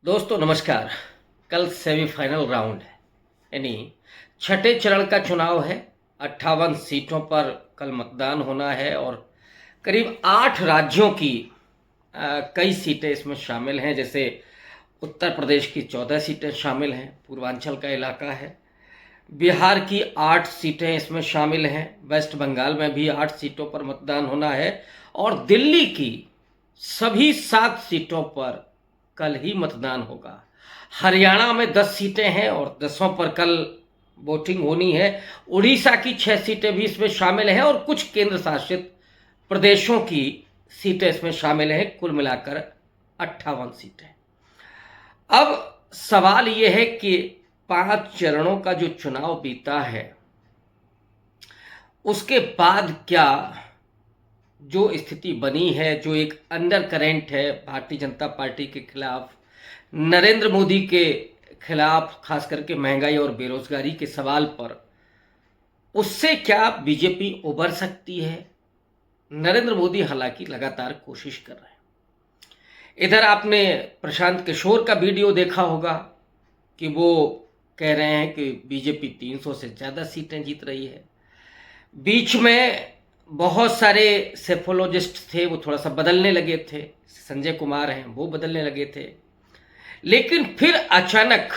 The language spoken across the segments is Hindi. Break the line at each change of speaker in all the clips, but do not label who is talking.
दोस्तों नमस्कार। कल सेमीफाइनल राउंड है, यानी छठे चरण का चुनाव है। 58 सीटों पर कल मतदान होना है और करीब 8 राज्यों की कई सीटें इसमें शामिल हैं। जैसे उत्तर प्रदेश की 14 सीटें शामिल हैं, पूर्वांचल का इलाका है। बिहार की 8 सीटें इसमें शामिल हैं। वेस्ट बंगाल में भी 8 सीटों पर मतदान होना है और दिल्ली की सभी 7 सीटों पर कल ही मतदान होगा। हरियाणा में 10 सीटें हैं और 10 पर कल वोटिंग होनी है। उड़ीसा की 6 सीटें भी इसमें शामिल हैं और कुछ केंद्र शासित प्रदेशों की सीटें इसमें शामिल हैं। कुल मिलाकर 58 सीटें। अब सवाल यह है कि 5 चरणों का जो चुनाव बीता है उसके बाद क्या जो स्थिति बनी है, जो एक अंडर करेंट है भारतीय जनता पार्टी के खिलाफ, नरेंद्र मोदी के खिलाफ, खास करके महंगाई और बेरोजगारी के सवाल पर, उससे क्या बीजेपी उबर सकती है? नरेंद्र मोदी हालांकि लगातार कोशिश कर रहे हैं। इधर आपने प्रशांत किशोर का वीडियो देखा होगा कि वो कह रहे हैं कि बीजेपी 300 से ज़्यादा सीटें जीत रही है। बीच में बहुत सारे सेफोलॉजिस्ट थे, वो थोड़ा सा बदलने लगे थे। संजय कुमार हैं, वो बदलने लगे थे। लेकिन फिर अचानक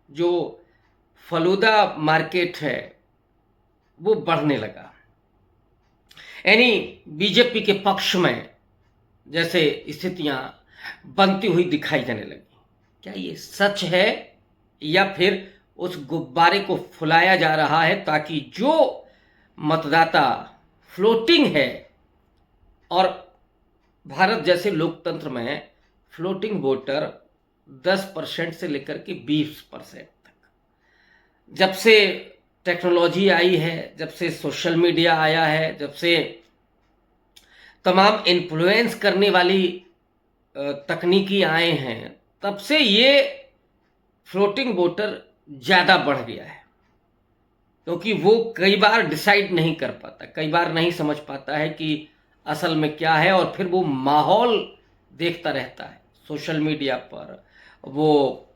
जो फलूदा मार्केट है वो बढ़ने लगा, यानी बीजेपी के पक्ष में जैसे स्थितियां बनती हुई दिखाई देने लगी। क्या ये सच है या फिर उस गुब्बारे को फुलाया जा रहा है ताकि जो मतदाता फ्लोटिंग है, और भारत जैसे लोकतंत्र में फ्लोटिंग वोटर 10% से लेकर के 20% तक, जब से टेक्नोलॉजी आई है, जब से सोशल मीडिया आया है, जब से तमाम इन्फ्लुएंस करने वाली तकनीकी आए हैं, तब से ये फ्लोटिंग वोटर ज़्यादा बढ़ गया है। क्योंकि वो कई बार डिसाइड नहीं कर पाता, कई बार नहीं समझ पाता है कि असल में क्या है, और फिर वो माहौल देखता रहता है सोशल मीडिया पर, वो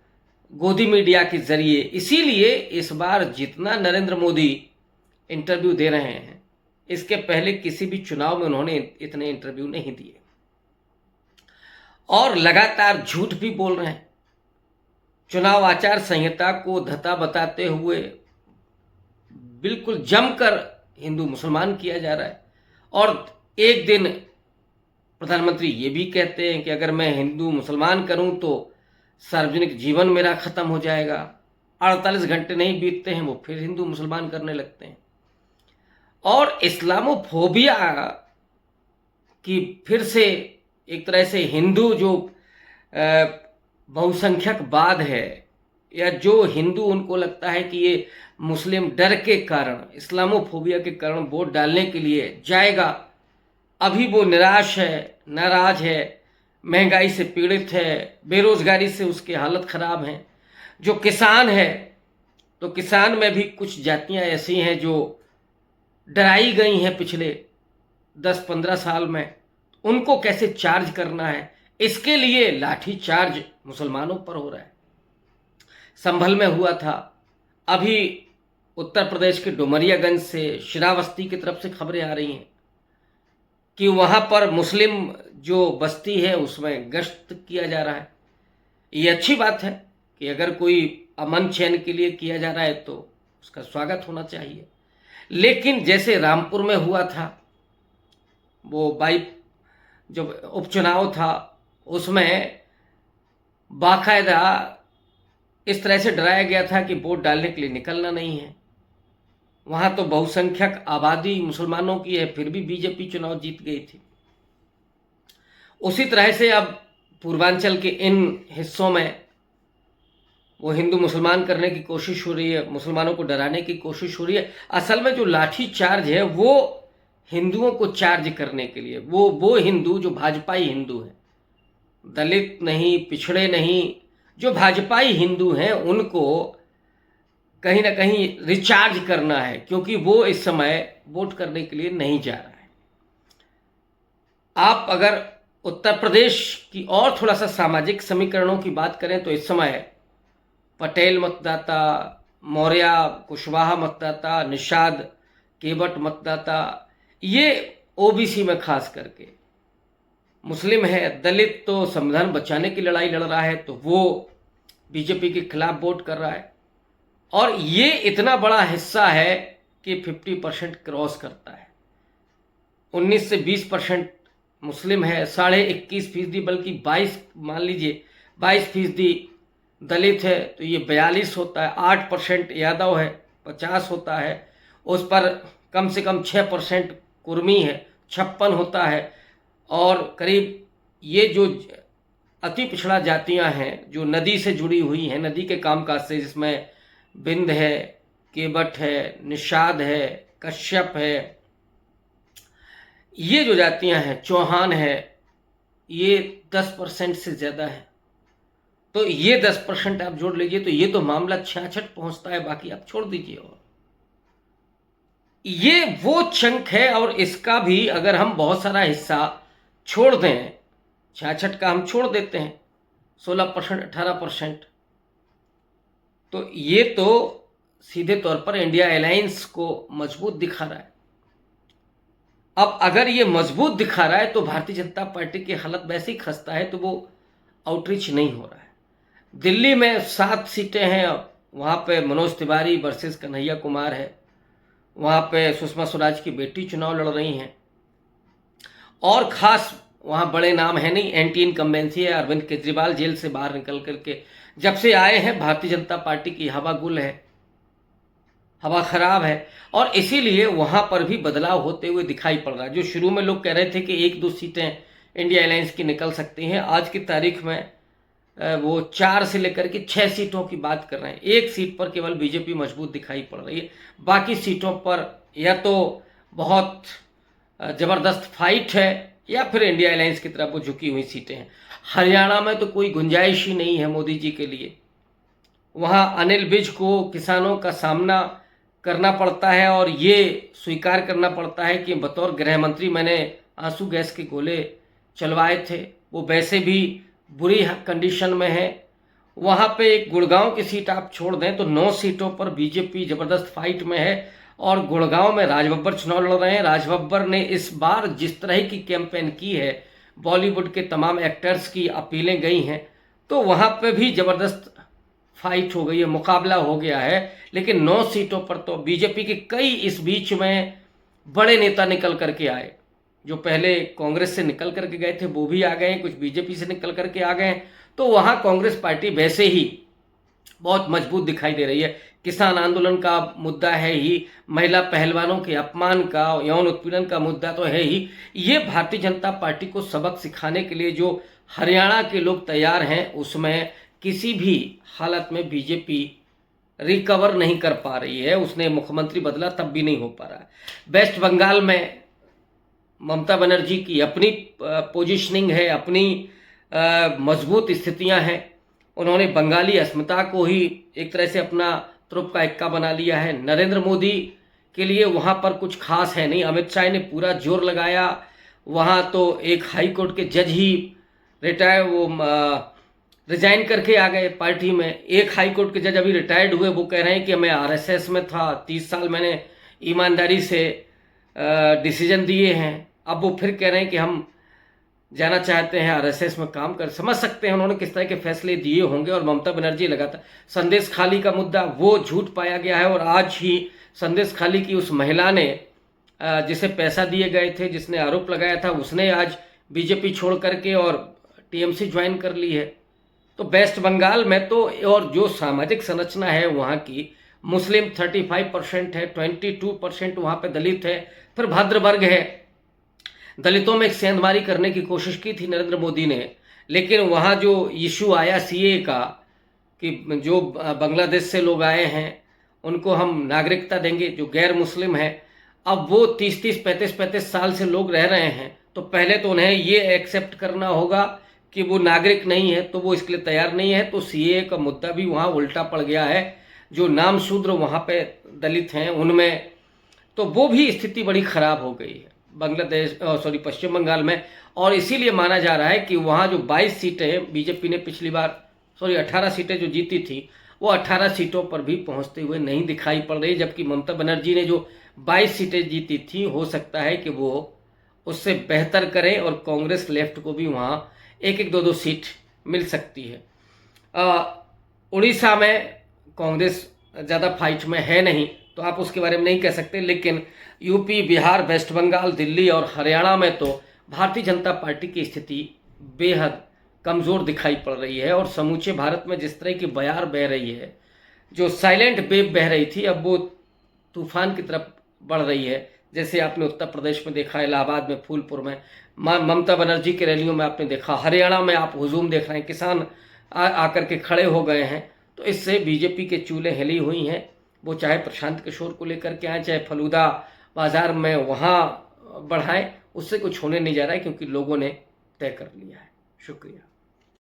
गोदी मीडिया के जरिए। इसीलिए इस बार जितना नरेंद्र मोदी इंटरव्यू दे रहे हैं, इसके पहले किसी भी चुनाव में उन्होंने इतने इंटरव्यू नहीं दिए और लगातार झूठ भी बोल रहे हैं। चुनाव आचार संहिता को धता बताते हुए बिल्कुल जमकर हिंदू मुसलमान किया जा रहा है। और एक दिन प्रधानमंत्री ये भी कहते हैं कि अगर मैं हिंदू मुसलमान करूं तो सार्वजनिक जीवन मेरा खत्म हो जाएगा। 48 घंटे नहीं बीतते हैं वो फिर हिंदू मुसलमान करने लगते हैं। और इस्लामोफोबिया की फिर से एक तरह से हिंदू जो बहुसंख्यकवाद है, या जो हिंदू उनको लगता है कि ये मुस्लिम डर के कारण, इस्लामोफोबिया के कारण वोट डालने के लिए जाएगा, अभी वो निराश है, नाराज है, महंगाई से पीड़ित है, बेरोजगारी से उसकी हालत खराब है। जो किसान है, तो किसान में भी कुछ जातियां ऐसी हैं जो डराई गई हैं पिछले 10-15 साल में, उनको कैसे चार्ज करना है, इसके लिए लाठी चार्ज मुसलमानों पर हो रहा है। संभल में हुआ था, अभी उत्तर प्रदेश के डुमरियागंज से श्रावस्ती की तरफ से खबरें आ रही हैं कि वहाँ पर मुस्लिम जो बस्ती है उसमें गश्त किया जा रहा है। ये अच्छी बात है कि अगर कोई अमन चैन के लिए किया जा रहा है तो उसका स्वागत होना चाहिए। लेकिन जैसे रामपुर में हुआ था, वो जो उपचुनाव था, उसमें बाकायदा इस तरह से डराया गया था कि वोट डालने के लिए निकलना नहीं है। वहाँ तो बहुसंख्यक आबादी मुसलमानों की है, फिर भी बीजेपी चुनाव जीत गई थी। उसी तरह से अब पूर्वांचल के इन हिस्सों में वो हिंदू मुसलमान करने की कोशिश हो रही है, मुसलमानों को डराने की कोशिश हो रही है। असल में जो लाठी चार्ज है वो हिंदुओं को चार्ज करने के लिए, वो हिंदू जो भाजपाई हिंदू हैं, दलित नहीं, पिछड़े नहीं, जो भाजपाई हिंदू हैं, उनको कहीं ना कहीं रिचार्ज करना है, क्योंकि वो इस समय वोट करने के लिए नहीं जा रहा है। आप अगर उत्तर प्रदेश की और थोड़ा सा सामाजिक समीकरणों की बात करें तो इस समय पटेल मतदाता, मौर्य कुशवाहा मतदाता, निषाद केवट मतदाता, ये ओबीसी में खास करके, मुस्लिम है, दलित तो संविधान बचाने की लड़ाई लड़ रहा है तो वो बीजेपी के खिलाफ वोट कर रहा है, और ये इतना बड़ा हिस्सा है कि 50% क्रॉस करता है। 19 से 20% मुस्लिम है, 21.5% बल्कि 22 मान लीजिए 22% दलित है, तो ये 42 होता है। 8% यादव है, 50 होता है। उस पर कम से कम 6% कुर्मी है, 56 होता है। और करीब ये जो अति पिछड़ा जातियां हैं जो नदी से जुड़ी हुई हैं, नदी के कामकाज से, जिसमें बिंद है, केवट है, निषाद है, कश्यप है, ये जो जातियां हैं, चौहान है, ये 10% से ज़्यादा है। तो ये 10% आप जोड़ लीजिए तो ये तो मामला 66 पहुंचता है, बाकी आप छोड़ दीजिए। और ये वो चंक है, और इसका भी अगर हम बहुत सारा हिस्सा छोड़ दें, 66 का हम छोड़ देते हैं, 16%, 18%, तो ये तो सीधे तौर पर इंडिया अलायंस को मजबूत दिखा रहा है। अब अगर ये मजबूत दिखा रहा है तो भारतीय जनता पार्टी की हालत वैसे ही खस्ता है, तो वो आउटरीच नहीं हो रहा है। दिल्ली में 7 सीटें हैं, वहाँ पे मनोज तिवारी वर्सेस कन्हैया कुमार है, वहाँ पे सुषमा स्वराज की बेटी चुनाव लड़ रही हैं, और ख़ास वहाँ बड़े नाम है नहीं, एंटी इनकम्बेंसी है। अरविंद केजरीवाल जेल से बाहर निकल करके जब से आए हैं, भारतीय जनता पार्टी की हवा गुल है, हवा खराब है, और इसीलिए वहाँ पर भी बदलाव होते हुए दिखाई पड़ रहा है। जो शुरू में लोग कह रहे थे कि 1-2 सीटें इंडिया अलायंस की निकल सकती हैं, आज की तारीख में वो 4 से लेकर के 6 सीटों की बात कर रहे हैं। 1 सीट पर केवल बीजेपी मजबूत दिखाई पड़ रही है, बाकी सीटों पर या तो बहुत ज़बरदस्त फाइट है या फिर इंडिया अलायंस की तरफ वो झुकी हुई सीटें हैं। हरियाणा में तो कोई गुंजाइश ही नहीं है मोदी जी के लिए। वहाँ अनिल विज को किसानों का सामना करना पड़ता है, और ये स्वीकार करना पड़ता है कि बतौर गृह मंत्री मैंने आंसू गैस के गोले चलवाए थे, वो वैसे भी बुरी कंडीशन में है। वहाँ पे एक गुड़गांव की सीट आप छोड़ दें तो 9 सीटों पर बीजेपी ज़बरदस्त फाइट में है, और गुड़गांव में राज बब्बर चुनाव लड़ रहे हैं। राज बब्बर ने इस बार जिस तरह की कैंपेन की है, बॉलीवुड के तमाम एक्टर्स की अपीलें गई हैं, तो वहाँ पे भी ज़बरदस्त फाइट हो गई है, मुकाबला हो गया है। लेकिन 9 सीटों पर तो बीजेपी के कई इस बीच में बड़े नेता निकल करके आए, जो पहले कांग्रेस से निकल करके गए थे वो भी आ गए, कुछ बीजेपी से निकल करके आ गए। तो वहाँ कांग्रेस पार्टी वैसे ही बहुत मजबूत दिखाई दे रही है। किसान आंदोलन का मुद्दा है ही, महिला पहलवानों के अपमान का, यौन उत्पीड़न का मुद्दा तो है ही। ये भारतीय जनता पार्टी को सबक सिखाने के लिए जो हरियाणा के लोग तैयार हैं, उसमें किसी भी हालत में बीजेपी रिकवर नहीं कर पा रही है। उसने मुख्यमंत्री बदला तब भी नहीं हो पा रहा है। वेस्ट बंगाल में ममता बनर्जी की अपनी पोजीशनिंग है, अपनी मजबूत स्थितियां हैं। उन्होंने बंगाली अस्मिता को ही एक तरह से अपना तुरुप का इक्का बना लिया है। नरेंद्र मोदी के लिए वहाँ पर कुछ खास है नहीं। अमित शाह ने पूरा जोर लगाया, वहाँ तो एक हाई कोर्ट के जज ही रिजाइन करके आ गए पार्टी में। एक हाई कोर्ट के जज अभी रिटायर्ड हुए, वो कह रहे हैं कि मैं आरएसएस में था, 30 साल मैंने ईमानदारी से डिसीजन दिए हैं। अब वो फिर कह रहे हैं कि हम जाना चाहते हैं आरएसएस में काम कर। समझ सकते हैं उन्होंने किस तरह के फैसले दिए होंगे। और ममता बनर्जी लगातार संदेश खाली का मुद्दा वो झूठ पाया गया है, और आज ही संदेश खाली की उस महिला ने जिसे पैसा दिए गए थे, जिसने आरोप लगाया था, उसने आज बीजेपी छोड़ करके और टीएमसी ज्वाइन कर ली है। तो वेस्ट बंगाल में तो, और जो सामाजिक संरचना है वहाँ की, मुस्लिम 35% है, 22% वहाँ पे दलित है, फिर भद्र वर्ग है। दलितों में एक सेंधमारी करने की कोशिश की थी नरेंद्र मोदी ने, लेकिन वहाँ जो इशू आया सीए का कि जो बांग्लादेश से लोग आए हैं उनको हम नागरिकता देंगे, जो गैर मुस्लिम है, अब वो 30-30, 35-35 साल से लोग रह रहे हैं, तो पहले तो उन्हें ये एक्सेप्ट करना होगा कि वो नागरिक नहीं है, तो वो इसके लिए तैयार नहीं है। तो सीए का मुद्दा भी वहाँ उल्टा पड़ गया है। जो नामशूद्र वहाँ पे दलित हैं उनमें तो वो भी स्थिति बड़ी खराब हो गई है। बांग्लादेश सॉरी पश्चिम बंगाल में, और इसीलिए माना जा रहा है कि वहाँ जो 22 सीटें बीजेपी ने पिछली बार 18 सीटें जो जीती थी, वो 18 सीटों पर भी पहुँचते हुए नहीं दिखाई पड़ रही, जबकि ममता बनर्जी ने जो 22 सीटें जीती थी, हो सकता है कि वो उससे बेहतर करें और कांग्रेस लेफ्ट को भी वहाँ एक एक दो दो सीट मिल सकती है। उड़ीसा में कांग्रेस ज़्यादा फाइट में है नहीं, तो आप उसके बारे में नहीं कह सकते, लेकिन यूपी, बिहार, वेस्ट बंगाल, दिल्ली और हरियाणा में तो भारतीय जनता पार्टी की स्थिति बेहद कमज़ोर दिखाई पड़ रही है। और समूचे भारत में जिस तरह की बयार बह रही है, जो साइलेंट वेव बह रही थी, अब वो तूफान की तरफ बढ़ रही है। जैसे आपने उत्तर प्रदेश में देखा, इलाहाबाद में, फूलपुर में ममता बनर्जी की रैलियों में आपने देखा, हरियाणा में आप हुजूम देख रहे हैं, किसान आकर के खड़े हो गए हैं। तो इससे बीजेपी के चूल्हे हिली हुई हैं, वो चाहे प्रशांत किशोर को लेकर के आए, चाहे फलूदा बाजार में वहाँ बढ़ाएं, उससे कुछ होने नहीं जा रहा है, क्योंकि लोगों ने तय कर लिया है। शुक्रिया।